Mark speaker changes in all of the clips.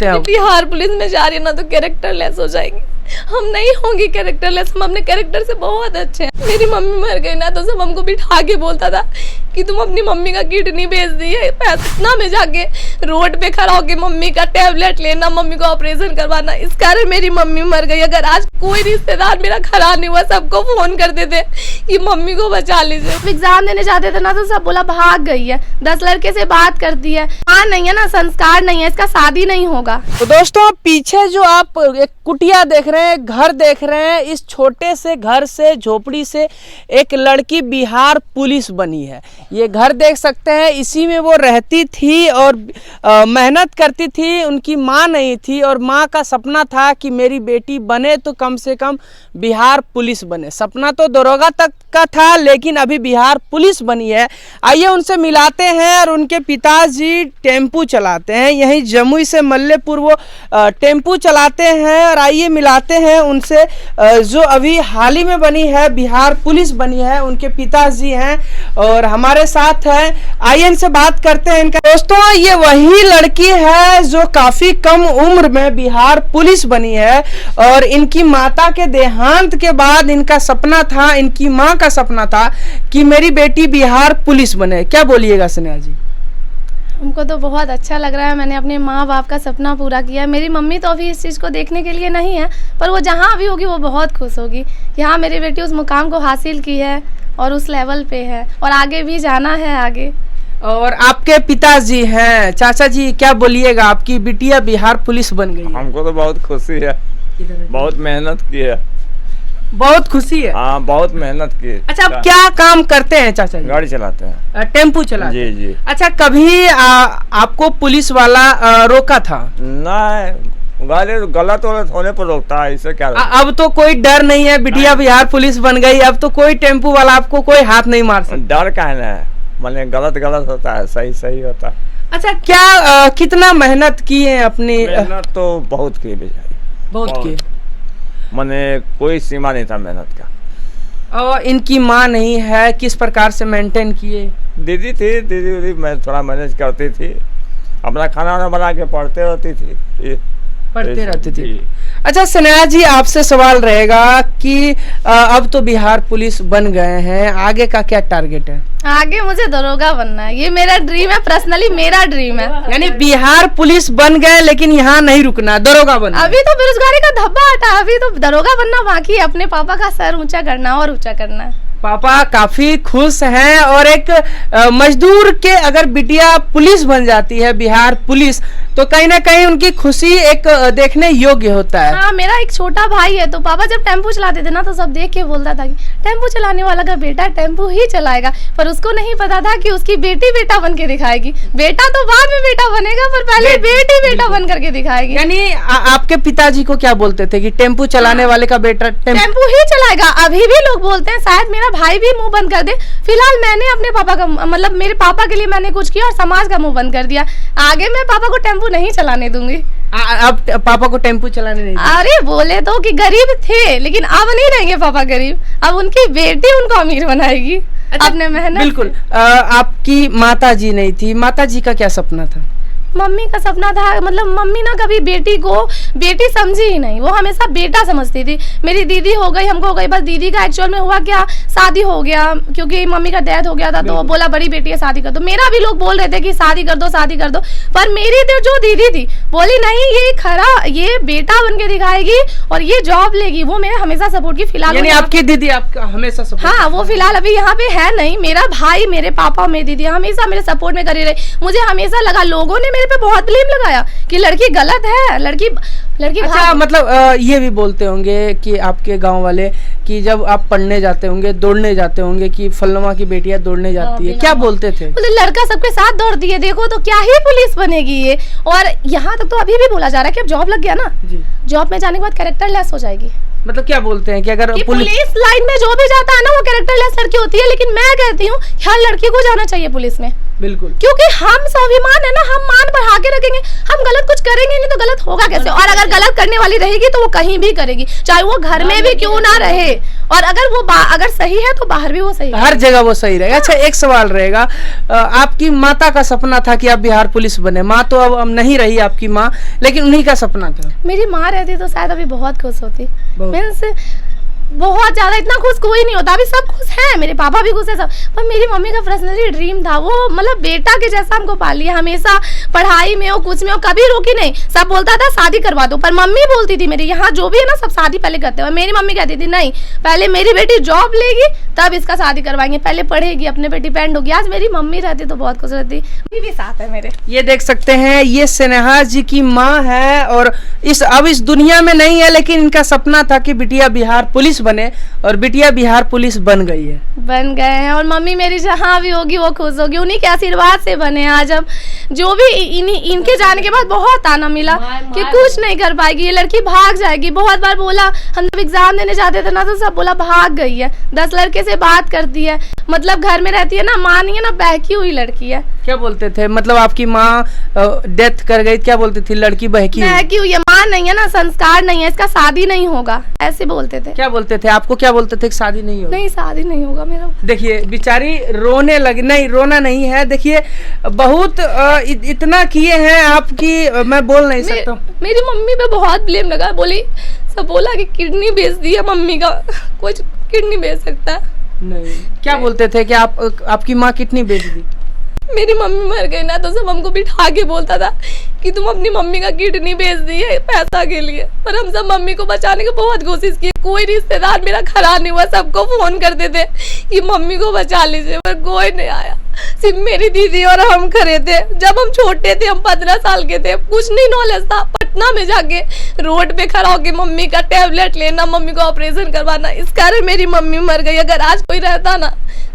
Speaker 1: बोलते हैं आप?
Speaker 2: बिहार पुलिस में जा रही है ना तो कैरेक्टर लेस हो जाएंगे, हम नहीं होंगे कैरेक्टर लेस, हम अपने कैरेक्टर से बहुत अच्छे हैं। मेरी मम्मी मर गई ना तो सब हमको बिठा के बोलता था कि तुम अपनी मम्मी का किडनी बेच दी है, पैसा में जाके रोड पे खड़ा होके मम्मी का टैबलेट लेना, मम्मी को ऑपरेशन करवाना, इस कारण मेरी मम्मी मर गई। अगर आज कोई रिश्तेदार मेरा खड़ा नहीं हुआ, सबको फोन करते थे कि मम्मी को बचा लीजिए। एग्जाम देने जाते थे ना तो सब बोला भाग गई है, 10 लड़के से बात करती है, हाँ नहीं है ना, संस्कार नहीं है, इसका शादी नहीं होगा।
Speaker 1: तो दोस्तों पीछे जो आप एक कुटिया देख रहे हैं, घर देख रहे हैं, इस छोटे से घर से, झोपड़ी से एक लड़की बिहार पुलिस बनी है। ये घर देख सकते हैं, इसी में वो रहती थी और मेहनत करती थी। उनकी माँ नहीं थी और माँ का सपना था कि मेरी बेटी बने तो कम से कम बिहार पुलिस बने। सपना तो दरोगा तक का था लेकिन अभी बिहार पुलिस बनी है। आइए उनसे मिलाते हैं। और उनके पिताजी टेम्पू चलाते हैं, यहीं जमुई से मल्लेपुर वो टेम्पू चलाते हैं। और आइए मिलाते हैं उनसे, जो अभी हाल ही में बनी है, बिहार पुलिस बनी है, उनके पिताजी हैं और हमारे साथ हैं। आइए इनसे बात करते हैं। इनका दोस्तों ये वही लड़की है जो काफी कम उम्र में बिहार पुलिस बनी है और इनकी माता के देहांत के बाद इनका सपना था, इनकी माँ का सपना था कि मेरी बेटी बिहार पुलिस बने। क्या बोलिएगा स्नेहा जी?
Speaker 2: हमको तो बहुत अच्छा लग रहा है, मैंने अपने माँ बाप का सपना पूरा किया। मेरी मम्मी तो अभी इस चीज़ को देखने के लिए नहीं है, पर वो जहाँ भी होगी वो बहुत खुश होगी कि हाँ मेरी बेटी उस मुकाम को हासिल की है और उस लेवल पे है और आगे भी जाना है आगे।
Speaker 1: और आपके पिताजी हैं, चाचा जी क्या बोलिएगा? आपकी बिटिया बिहार पुलिस बन गई है।
Speaker 3: हमको तो बहुत खुशी है, बहुत मेहनत की है।
Speaker 1: बहुत खुशी है?
Speaker 3: हाँ बहुत मेहनत की।
Speaker 1: अच्छा आप क्या काम करते हैं चाचा जी?
Speaker 3: गाड़ी चलाते हैं,
Speaker 1: टेम्पू चलाते हैं?
Speaker 3: जी जी।
Speaker 1: अच्छा कभी आपको पुलिस वाला रोका था?
Speaker 3: नहीं, गाड़ी गलत होने पर रोकता है, इससे क्या
Speaker 1: अब तो कोई डर नहीं है, बिटिया बिहार पुलिस बन गई, अब तो कोई टेम्पू वाला आपको कोई हाथ नहीं मार सकता?
Speaker 3: डर का है, माने गलत गलत होता है, सही सही होता है।
Speaker 1: अच्छा क्या कितना मेहनत की है अपनी?
Speaker 3: मेहनत तो बहुत की,
Speaker 1: बहुत की,
Speaker 3: माने कोई सीमा नहीं था मेहनत का।
Speaker 1: और इनकी माँ नहीं है, किस प्रकार से मेंटेन किए?
Speaker 3: दीदी थी, दीदी मैं थोड़ा मैनेज करती थी, अपना खाना वाना बना के पढ़ते रहती थी,
Speaker 1: पढ़ते रहती थी। अच्छा स्नेहा जी आपसे सवाल रहेगा कि अब तो बिहार पुलिस बन गए हैं, आगे का क्या टारगेट है?
Speaker 2: आगे मुझे दरोगा बनना है, ये मेरा ड्रीम है, पर्सनली मेरा ड्रीम है।
Speaker 1: यानी बिहार पुलिस बन गए लेकिन यहाँ नहीं रुकना, दरोगा बनना।
Speaker 2: अभी तो बेरोजगारी का धब्बा हटा, अभी तो दरोगा बनना बाकी है, अपने पापा का सर ऊंचा करना और ऊंचा करना है।
Speaker 1: पापा काफी खुश हैं और एक मजदूर के अगर बिटिया पुलिस बन जाती है बिहार पुलिस तो कहीं ना कहीं उनकी खुशी एक देखने योग्य होता है।
Speaker 2: हाँ मेरा एक छोटा भाई है, तो पापा जब टेम्पू चलाते थे ना तो सब देख के बोलता था कि टेम्पू चलाने वाला का बेटा टेम्पू ही चलाएगा, पर उसको नहीं पता था कि उसकी बेटी बेटा बन के दिखाएगी। बेटा तो बाद में बेटा बनेगा पर पहले बेटी बेटा बन करके दिखाएगी।
Speaker 1: यानी आपके पिताजी को क्या बोलते थे कि टेम्पू चलाने वाले का बेटा
Speaker 2: टेम्पू ही चलाएगा? अभी भी लोग बोलते हैं, शायद मेरा भाई भी मुंह बंद कर दे। फिलहाल मैंने अपने पापा का मतलब मेरे पापा के लिए मैंने कुछ किया और समाज का मुंह बंद कर दिया। आगे मैं पापा को टेम्पू नहीं चलाने दूंगी।
Speaker 1: अब पापा को टेम्पू चलाने नहीं?
Speaker 2: अरे बोले तो कि गरीब थे लेकिन अब नहीं रहेंगे पापा गरीब, अब उनकी बेटी उनको अमीर बनाएगी।
Speaker 1: अच्छा,
Speaker 2: अपने मेहनत।
Speaker 1: बिल्कुल। आपकी माता जी नहीं थी, माता जी का क्या सपना था?
Speaker 2: मम्मी का सपना था, मतलब मम्मी ना कभी बेटी को बेटी समझी ही नहीं, वो हमेशा बेटा समझती थी। मेरी दीदी हो गई, हमको हो गई, बस दीदी का एक्चुअल में हुआ क्या, शादी हो गया क्योंकि मम्मी का डेथ हो गया था, तो वो बोला बड़ी बेटी है शादी कर दो। मेरा भी लोग बोल रहे थे कि शादी कर दो शादी कर दो, पर मेरी तो जो दीदी थी बोली नहीं ये खरा, ये बेटा बन के दिखाएगी और ये जॉब लेगी, वो मेरे हमेशा सपोर्ट की। फिलहाल
Speaker 1: यानी आपकी दीदी आपका हमेशा सपोर्ट?
Speaker 2: हाँ वो फिलहाल अभी यहाँ पे है नहीं, मेरा भाई, मेरे पापा, मेरी दीदी हमेशा मेरे सपोर्ट में करी रही। मुझे हमेशा लगा, लोगों ने मेरे पे बहुत ब्लेम लगाया कि लड़की गलत है, लड़की।
Speaker 1: अच्छा मतलब ये भी बोलते होंगे कि आपके गांव वाले कि जब आप पढ़ने जाते होंगे, दौड़ने जाते होंगे कि फलनमा की बेटियां दौड़ने जाती है, क्या बोलते थे?
Speaker 2: बोले लड़का सबके साथ दौड़ती है, देखो तो क्या ही पुलिस बनेगी ये। और यहाँ तक तो अभी भी बोला जा रहा है कि अब जॉब लग गया ना, जॉब में जाने के बाद कैरेक्टर लेस हो जाएगी।
Speaker 1: मतलब क्या बोलते हैं कि अगर
Speaker 2: पुलिस लाइन में जो भी जाता है ना वो कैरेक्टर लेस लड़की होती है, लेकिन मैं कहती हूँ हर लड़की को जाना चाहिए पुलिस में।
Speaker 1: बिल्कुल,
Speaker 2: क्योंकि हम स्वाभिमान है ना, हम मान बढ़ा के रखेंगे, हम गलत कुछ करेंगे नहीं तो गलत होगा कैसे। और अगर गलत करने वाली रहेगी तो वो कहीं भी करेगी, चाहे वो घर में भी क्यों ना रहे, और अगर वो अगर सही है तो बाहर भी वो सही है,
Speaker 1: हर जगह वो सही रहेगा। अच्छा, एक सवाल रहेगा, आपकी माता का सपना था कि आप बिहार पुलिस बने। माँ तो अब नहीं रही आपकी माँ, लेकिन उन्हीं का सपना था।
Speaker 2: मेरी माँ रहती तो शायद अभी बहुत खुश होती,
Speaker 1: बहुत।
Speaker 2: मीन्स बहुत ज्यादा, इतना खुश कोई नहीं होता, अभी सब खुश हैं, मेरे पापा भी खुश है सब, पर मेरी मम्मी का पर्सनली ड्रीम था, वो मतलब बेटा के जैसा हमको पाली है, हमेशा पढ़ाई में हो कुछ में हो कभी रोकी नहीं, सब बोलता था शादी करवा दो, पर मम्मी बोलती थी मेरी, यहाँ जो भी है ना सब शादी पहले करते हैं, मेरी मम्मी कहती थी नहीं पहले मेरी बेटी जॉब लेगी तब इसका शादी करवाएंगे, पहले पढ़ेगी अपने पे डिपेंड होगी। आज मेरी मम्मी रहती तो बहुत खुश रहती, मम्मी भी साथ है मेरे।
Speaker 1: ये देख सकते हैं, ये स्नेहा जी की माँ है और अब इस दुनिया में नहीं है, लेकिन इनका सपना था कि बिटिया बिहार पुलिस बने और बिटिया बिहार पुलिस बन गई है,
Speaker 2: बन गए हैं। और मम्मी मेरी जहाँ भी होगी वो खुश होगी, उन्हीं के आशीर्वाद से बने। आज हम जो भी इनके जाने के बाद बहुत ताना मिला कि कुछ नहीं कर पाएगी ये लड़की, भाग जाएगी, बहुत बार बोला, हम जब एग्जाम देने जाते थे ना तो सब बोला भाग गई है, 10 लड़के से बात करती है, मतलब घर में रहती है ना, माँ नहीं है ना, बहकी हुई लड़की है।
Speaker 1: क्या बोलते थे, मतलब आपकी माँ डेथ कर गई, क्या बोलते थी, लड़की बहकी
Speaker 2: हुई है, माँ नहीं है ना, संस्कार नहीं है, इसका शादी नहीं होगा, ऐसे बोलते थे।
Speaker 1: क्या बोलते थे आपको, क्या बोलते थे कि शादी नहीं होगी?
Speaker 2: नहीं शादी नहीं होगा मेरा।
Speaker 1: देखिए बेचारी रोने लगी, नहीं रोना नहीं है, देखिए बहुत इतना किए हैं आपकी, मैं बोल नहीं सकता।
Speaker 2: मेरी मम्मी पे बहुत ब्लेम लगा, बोली सब बोला कि किडनी बेच दी है मम्मी का, कुछ किडनी बेच सकता है।
Speaker 1: नहीं, क्या बोलते थे कि आपकी माँ किडनी बेच दी?
Speaker 2: मेरी मम्मी मर गई ना तो सब हमको बिठा के बोलता था कि तुम अपनी मम्मी का किडनी बेच दी है पैसा के लिए, पर हम सब मम्मी को बचाने की बहुत कोशिश की, कोई रिश्तेदार मेरा खड़ा नहीं हुआ, सबको फोन करते थे कि मम्मी को बचा लीजिए, पर कोई नहीं आया, सिर्फ मेरी दीदी और हम खड़े थे। जब हम छोटे थे, हम 15 साल के थे, कुछ नहीं नॉलेज था, पटना में जाके रोड पे खड़ा होके मम्मी का टैबलेट लेना, मम्मी को ऑपरेशन करवाना, इस कारण मेरी मम्मी मर गई। अगर आज कोई रहता ना,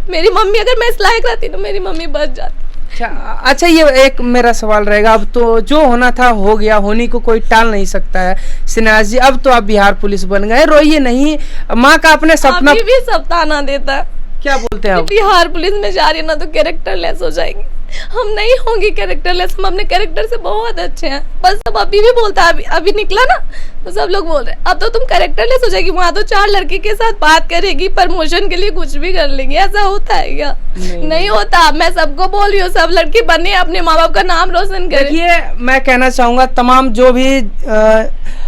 Speaker 2: मेरी मम्मी, अगर मैं इस लायक रहती तो मेरी मम्मी बच जाती।
Speaker 1: अच्छा, ये एक मेरा सवाल रहेगा, अब तो जो होना था हो गया, होने को कोई टाल नहीं सकता है। स्नेहा जी, अब तो आप बिहार पुलिस बन गए, रोइए नहीं, माँ का अपने सपना
Speaker 2: अभी भी सब ताना देता है।
Speaker 1: क्या बोलते हैं आप?
Speaker 2: बिहार पुलिस में जा रही है ना तो कैरेक्टर लेस हो जाएंगे, हम नहीं होंगे कैरेक्टर लेस, हम अपने कैरेक्टर से बहुत अच्छे हैं, बस सब अभी भी बोलता है, अभी निकला ना तो सब लोग बोल रहे हैं अब तो तुम कैरेक्टर लेस हो जाएगी, वहाँ तो 4 लड़के के साथ बात करेगी, प्रमोशन के लिए कुछ भी कर लेंगे, ऐसा होता है क्या? नहीं होता। मैं सबको बोल रही हूँ, सब लड़के बने, अपने माँ बाप का नाम रोशन करें।
Speaker 1: देखिए, मैं कहना चाहूंगा तमाम जो भी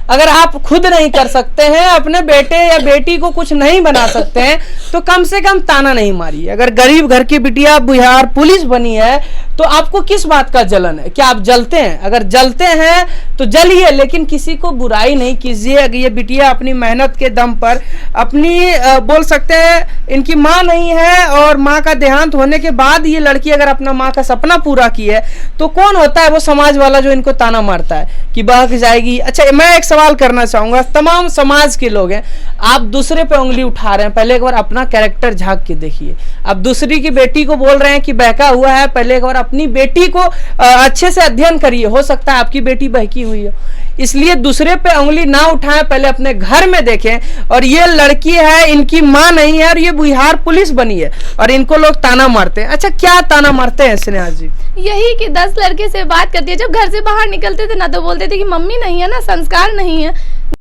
Speaker 1: अगर आप खुद नहीं कर सकते हैं, अपने बेटे या बेटी को कुछ नहीं बना सकते हैं, तो कम से कम ताना नहीं मारिए। अगर गरीब घर की बिटिया बिहार पुलिस बनी है तो आपको किस बात का जलन है? क्या आप जलते हैं? अगर जलते हैं तो जलिए, लेकिन किसी को बुराई नहीं कीजिए। अगर ये बिटिया अपनी मेहनत के दम पर अपनी बोल सकते हैं, इनकी माँ नहीं है और माँ का देहांत होने के बाद ये लड़की अगर अपना माँ का सपना पूरा की है, तो कौन होता है वो समाज वाला जो इनको ताना मारता है कि बहक जाएगी? अच्छा, मैं एक सवाल करना चाहूंगा, तमाम समाज के लोग हैं, आप दूसरे पे उंगली उठा रहे हैं, पहले एक बार अपना कैरेक्टर झांक के देखिए। आप दूसरी की बेटी को बोल रहे हैं कि बहका हुआ है, पहले एक बार अपनी बेटी को अच्छे से अध्ययन करिए, हो सकता है आपकी बेटी बहकी हुई हो। इसलिए दूसरे पे उंगली ना उठाएं, पहले अपने घर में देखें। और ये लड़की है, इनकी माँ नहीं है और ये बिहार पुलिस बनी है और इनको लोग ताना मारते हैं। अच्छा, क्या ताना मारते हैं स्नेहा जी?
Speaker 2: यही कि 10 लड़के से बात करती है, जब घर से बाहर निकलते थे ना तो बोलते थे कि मम्मी नहीं है ना, संस्कार नहीं है,